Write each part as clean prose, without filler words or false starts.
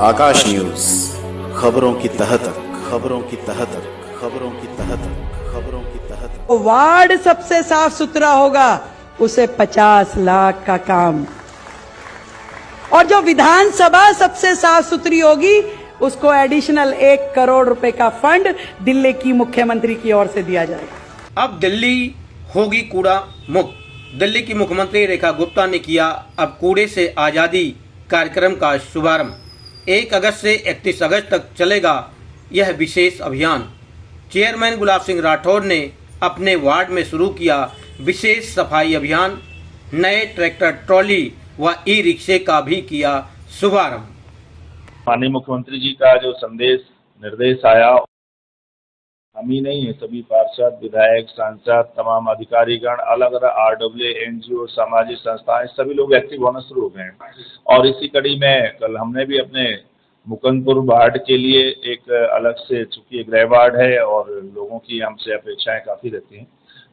आकाश news, खबरों की तह तक, खबरों की तह तक, खबरों की तह तक, खबरों की तह तक। वार्ड सबसे साफ सुथरा होगा उसे 50 लाख का काम, और जो विधानसभा सबसे साफ सुथरी होगी उसको एडिशनल 1 करोड़ रुपए का फंड दिल्ली की मुख्यमंत्री की ओर से दिया जाएगा। अब दिल्ली होगी कूड़ा मुक्त। दिल्ली की मुख्यमंत्री रेखा गुप्ता ने किया अब कूड़े से आज़ादी कार्यक्रम का शुभारंभ। 1 अगस्त से 31 अगस्त तक चलेगा यह विशेष अभियान। चेयरमैन गुलाब सिंह राठौर ने अपने वार्ड में शुरू किया विशेष सफाई अभियान। नए ट्रैक्टर ट्रॉली व ई रिक्शे का भी किया शुभारंभ। माननीय मुख्यमंत्री जी का जो संदेश निर्देश आया, हम ही नहीं है, सभी पार्षद, विधायक, सांसद, तमाम अधिकारीगण, अलग अलग RWA, NGO, सामाजिक संस्थाएं, सभी लोग एक्टिव होना शुरू हो गए हैं। और इसी कड़ी में कल हमने भी अपने मुकंदपुर वार्ड के लिए एक अलग से, चूंकि गृह वार्ड है और लोगों की हमसे अपेक्षाएं काफ़ी रहती हैं,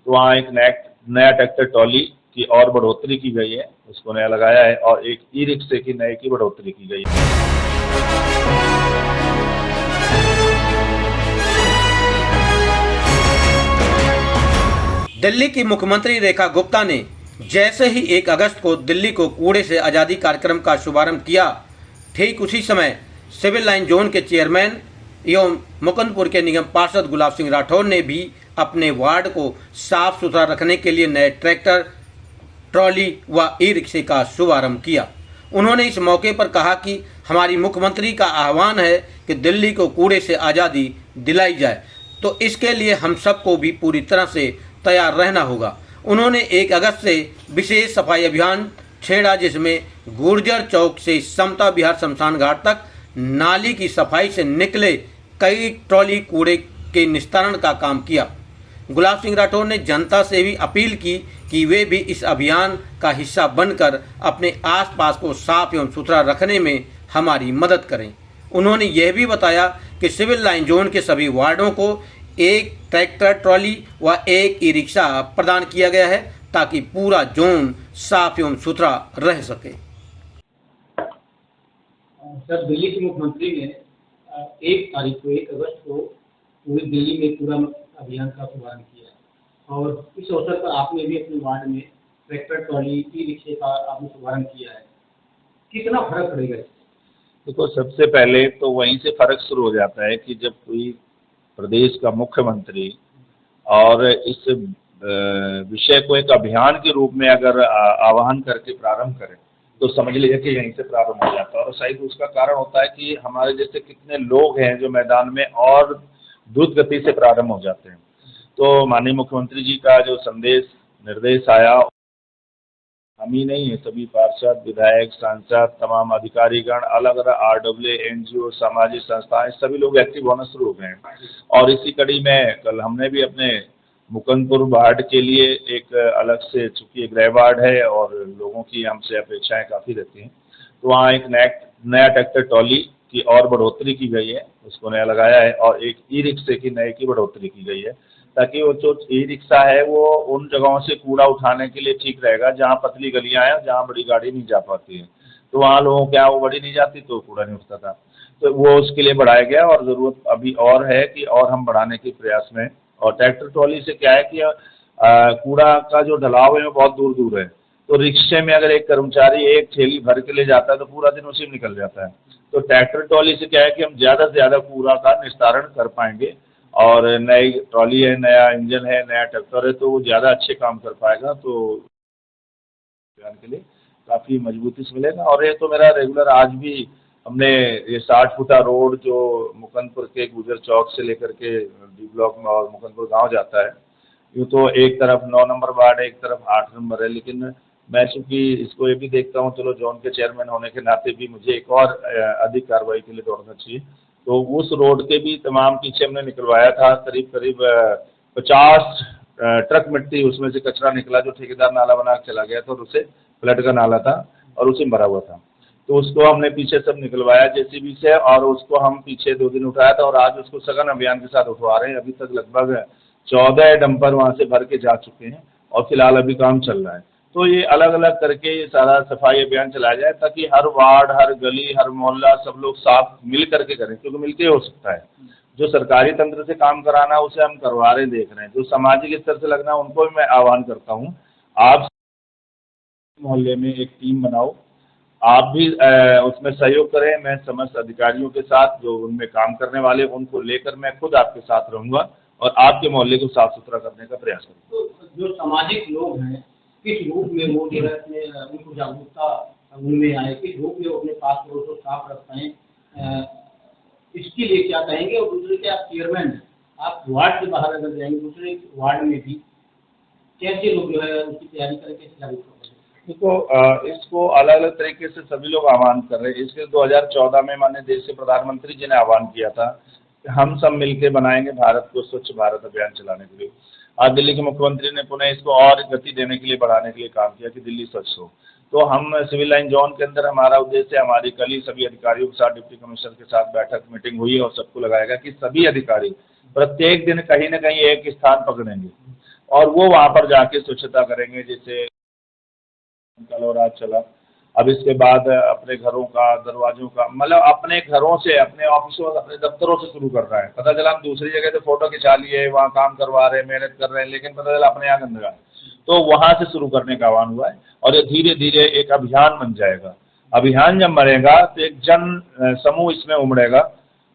तो वहाँ एक नया ट्रैक्टर ट्रॉली की और बढ़ोतरी की गई है, उसको नया लगाया है, और एक ई रिक्शे की नए की बढ़ोतरी की गई है। दिल्ली की मुख्यमंत्री रेखा गुप्ता ने जैसे ही 1 अगस्त को दिल्ली को कूड़े से आज़ादी कार्यक्रम का शुभारंभ किया, ठीक उसी समय सिविल लाइन जोन के चेयरमैन एवं मुकंदपुर के निगम पार्षद गुलाब सिंह राठौर ने भी अपने वार्ड को साफ सुथरा रखने के लिए नए ट्रैक्टर, ट्रॉली व ई रिक्शे का शुभारंभ किया। उन्होंने इस मौके पर कहा कि हमारी मुख्यमंत्री का आह्वान है कि दिल्ली को कूड़े से आज़ादी दिलाई जाए, तो इसके लिए हम सबको भी पूरी तरह से तैयार रहना होगा। उन्होंने 1 अगस्त से विशेष सफाई अभियान छेड़ा, जिसमें गुर्जर चौक से समता विहार शमशान घाट तक नाली की सफाई से निकले कई ट्रॉली कूड़े के निस्तारण का काम किया। गुलाब सिंह राठौर ने जनता से भी अपील की कि वे भी इस अभियान का हिस्सा बनकर अपने आसपास को साफ एवं सुथरा रखने में हमारी मदद करें। उन्होंने यह भी बताया कि सिविल लाइन जोन के सभी वार्डों को 1 ट्रैक्टर ट्रॉली व 1 ई रिक्शा प्रदान किया गया है, ताकि पूरा जोन साफ एवं सुथरा रह सके। सर, दिल्ली के मुख्यमंत्री ने 1 तारीख को 1 अगस्त को पूरी दिल्ली में पूरा अभियान का शुभारंभ किया, और इस अवसर पर आपने भी अपने वार्ड में ट्रैक्टर ट्रॉली ई रिक्शे का आपने शुभारंभ किया है। कितना फर्क पड़ेगा? देखो, सबसे पहले तो वहीं से फर्क शुरू हो जाता है कि जब कोई प्रदेश का मुख्यमंत्री और इस विषय को एक अभियान के रूप में अगर आह्वान करके प्रारंभ करें, तो समझ लीजिए कि यहीं से प्रारंभ हो जाता है। और शायद उसका कारण होता है कि हमारे जैसे कितने लोग हैं जो मैदान में और द्रुत गति से प्रारंभ हो जाते हैं। तो माननीय मुख्यमंत्री जी का जो संदेश निर्देश आया, हम ही नहीं है, सभी पार्षद, विधायक, सांसद, तमाम अधिकारीगण, अलग अलग RWA, NGO, सामाजिक संस्थाएं, सभी लोग एक्टिव होना शुरू हो गए हैं। और इसी कड़ी में कल हमने भी अपने मुकंदपुर वार्ड के लिए एक अलग से, चूंकि गृह वार्ड है और लोगों की हमसे अपेक्षाएं काफ़ी रहती हैं, तो वहाँ एक नया ट्रैक्टर ट्रॉली की और बढ़ोतरी की गई है, उसको नया लगाया है, और एक ई रिक्शे की नए की बढ़ोतरी की गई है, ताकि वो जो ई रिक्शा है वो उन जगहों से कूड़ा उठाने के लिए ठीक रहेगा जहाँ पतली गलियाँ हैं, जहाँ बड़ी गाड़ी नहीं जा पाती है। तो वहाँ लोगों के यहाँ वो बड़ी नहीं जाती, तो कूड़ा नहीं उठता था, तो वो उसके लिए बढ़ाया गया, और ज़रूरत अभी और है कि और हम बढ़ाने के प्रयास में। और ट्रैक्टर ट्रॉली से क्या है कि कूड़ा का जो ढलाव है वो बहुत दूर दूर है, तो रिक्शे में अगर एक कर्मचारी एक थैली भर के ले जाता है तो पूरा दिन उसी में निकल जाता है। तो ट्रैक्टर ट्रॉली से क्या है कि हम ज़्यादा से ज़्यादा कूड़ा का निस्तारण कर पाएंगे, और नई ट्रॉली है, नया इंजन है, नया ट्रैक्टर है, तो वो ज़्यादा अच्छे काम कर पाएगा। तो अभियान के लिए काफ़ी मजबूती से मिलेगा। और ये तो मेरा रेगुलर, आज भी हमने ये 60 फुटा रोड जो मुकंदपुर के गुजर चौक से लेकर के डी ब्लॉक में और मुकंदपुर गांव जाता है, यूँ तो एक तरफ 9 नंबर वार्ड है, एक तरफ 8 नंबर है, लेकिन मैं चूँकि इसको ये भी देखता हूँ, चलो जोन के चेयरमैन होने के नाते भी मुझे एक और अधिक कार्रवाई के लिए दौड़ना चाहिए। तो उस रोड के भी तमाम पीछे हमने निकलवाया था, करीब 50 ट्रक मिट्टी उसमें से कचरा निकला, जो ठेकेदार नाला बना के चला गया था, और उसे फ्लड का नाला था और उसी में भरा हुआ था, तो उसको हमने पीछे सब निकलवाया JCB से, और उसको हम पीछे 2 दिन उठाया था, और आज उसको सघन अभियान के साथ उठवा रहे हैं। अभी तक लगभग 14 डंपर वहाँ से भर के जा चुके हैं, और फिलहाल अभी काम चल रहा है। तो ये अलग अलग करके ये सारा सफाई अभियान चलाया जाए, ताकि हर वार्ड, हर गली, हर मोहल्ला सब लोग साफ मिल करके करें, क्योंकि मिलके हो सकता है। जो सरकारी तंत्र से काम कराना उसे हम करवा रहे देख रहे हैं, जो सामाजिक स्तर से लगना उनको भी मैं आह्वान करता हूँ, आप मोहल्ले में एक टीम बनाओ, आप भी उसमें सहयोग करें। मैं समस्त अधिकारियों के साथ जो उनमें काम करने वाले उनको लेकर मैं खुद आपके साथ रहूंगा और आपके मोहल्ले को साफ सुथरा करने का प्रयास करूंगा। तो जो सामाजिक लोग हैं किस रूप में वो जो है अपने उनको जागरूकता उनमें आए, किस रूप में वो अपने पास पड़ोस को साफ रख पाएं, इसके लिए क्या कहेंगे? और दूसरे के आप चेयरमैन हैं, आप वार्ड से बाहर अगर जाएंगे दूसरे वार्ड में भी कैसे लोग जो है उसकी तैयारी करके कैसे जागरूक करेंगे? देखो, इसको अलग अलग तरीके से सभी लोग आह्वान कर रहे हैं। इसके 2014 में माननीय देश के प्रधानमंत्री जी ने आह्वान किया था कि हम सब मिलकर बनाएंगे भारत को स्वच्छ भारत अभियान चलाने के लिए। आज दिल्ली के मुख्यमंत्री ने पुनः इसको और गति देने के लिए, बढ़ाने के लिए काम किया कि दिल्ली स्वच्छ हो। तो हम सिविल लाइन जोन के अंदर हमारा उद्देश्य, हमारी कल ही सभी अधिकारियों के साथ, डिप्टी कमिश्नर के साथ बैठक मीटिंग हुई और सबको लगाएगा कि सभी अधिकारी प्रत्येक दिन कहीं न कहीं एक स्थान पकड़ेंगे और वो वहाँ पर जाके स्वच्छता करेंगे। जैसे कल और आज चला, अब इसके बाद अपने घरों का, दरवाजों का, मतलब अपने घरों से, अपने ऑफिसों, अपने दफ्तरों से शुरू कर रहा है। पता चला हम दूसरी जगह से फोटो खिंचा लिए, वहाँ काम करवा रहे हैं, मेहनत कर रहे हैं, लेकिन पता चला अपने यहाँ गंदगा है, तो वहाँ से शुरू करने का आह्वान हुआ है और ये धीरे धीरे एक अभियान बन जाएगा। अभियान जब मरेगा तो एक जन समूह इसमें उमड़ेगा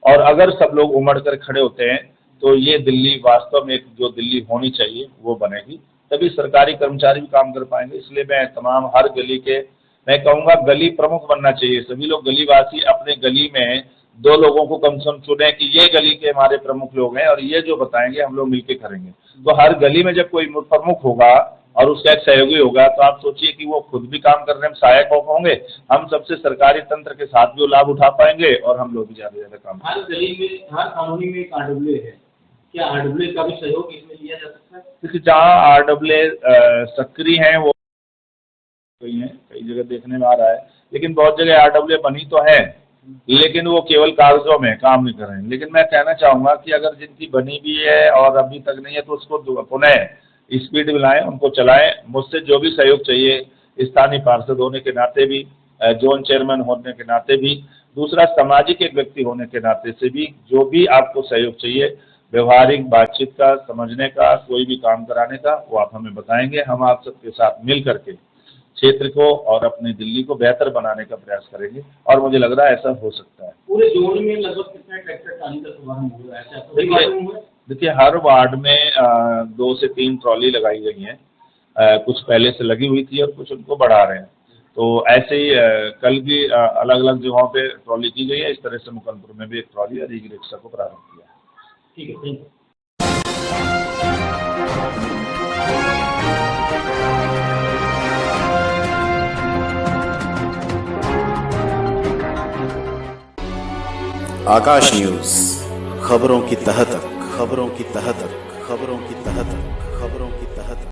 और अगर सब लोग उमड़ कर खड़े होते हैं तो ये दिल्ली वास्तव में एक जो दिल्ली होनी चाहिए वो बनेगी, तभी सरकारी कर्मचारी भी काम कर पाएंगे। इसलिए मैं तमाम हर गली के, मैं कहूँगा गली प्रमुख बनना चाहिए। सभी लोग गलीवासी अपने गली में 2 लोगों को कम से कम चुने कि ये गली के हमारे प्रमुख लोग हैं और ये जो बताएंगे हम लोग मिलके करेंगे। तो हर गली में जब कोई प्रमुख होगा और उसका एक सहयोगी होगा तो आप सोचिए कि वो खुद भी काम करने में सहायक होंगे, हम सबसे सरकारी तंत्र के साथ भी लाभ उठा पाएंगे और हम लोग भी ज़्यादा से ज़्यादा काम। हर गली में, हर कॉलोनी में एक RWA है, क्या RWA का भी सहयोग इसमें लिया जा सकता है? क्योंकि जहाँ RWA सक्रिय हैं वो कई हैं, कई जगह देखने में आ रहा है, लेकिन बहुत जगह RWA बनी तो है लेकिन वो केवल कागजों में काम नहीं कर रहे हैं। लेकिन मैं कहना चाहूँगा कि अगर जिनकी बनी भी है और अभी तक नहीं है तो उसको पुनः स्पीड में लाएं, उनको चलाएं। मुझसे जो भी सहयोग चाहिए, स्थानीय पार्षद होने के नाते भी, जोन चेयरमैन होने के नाते भी, दूसरा सामाजिक एक व्यक्ति होने के नाते से भी, जो भी आपको सहयोग चाहिए व्यवहारिक बातचीत का, समझने का, कोई भी काम कराने का, वो आप हमें बताएंगे। हम आप सबके साथ मिल करके क्षेत्र को और अपनी दिल्ली को बेहतर बनाने का प्रयास करेंगे और मुझे लग रहा है ऐसा हो सकता है। पूरे जोन में लगभग कितने ट्रैक्टर ट्राली का शुभारंभ हो रहा है? देखिए हर वार्ड में 2 से 3 ट्रॉली लगाई गई हैं, कुछ पहले से लगी हुई थी और कुछ उनको बढ़ा रहे हैं। तो ऐसे ही कल भी अलग अलग जगहों पे ट्रॉली की गई है। इस तरह से मुकंदपुर में भी एक ट्रॉली और ई रिक्शा को प्रारंभ किया है। ठीक है, थैंक यू। आकाश न्यूज, खबरों की तह तक, खबरों की तह तक, खबरों की तह तक, खबरों की तह तक।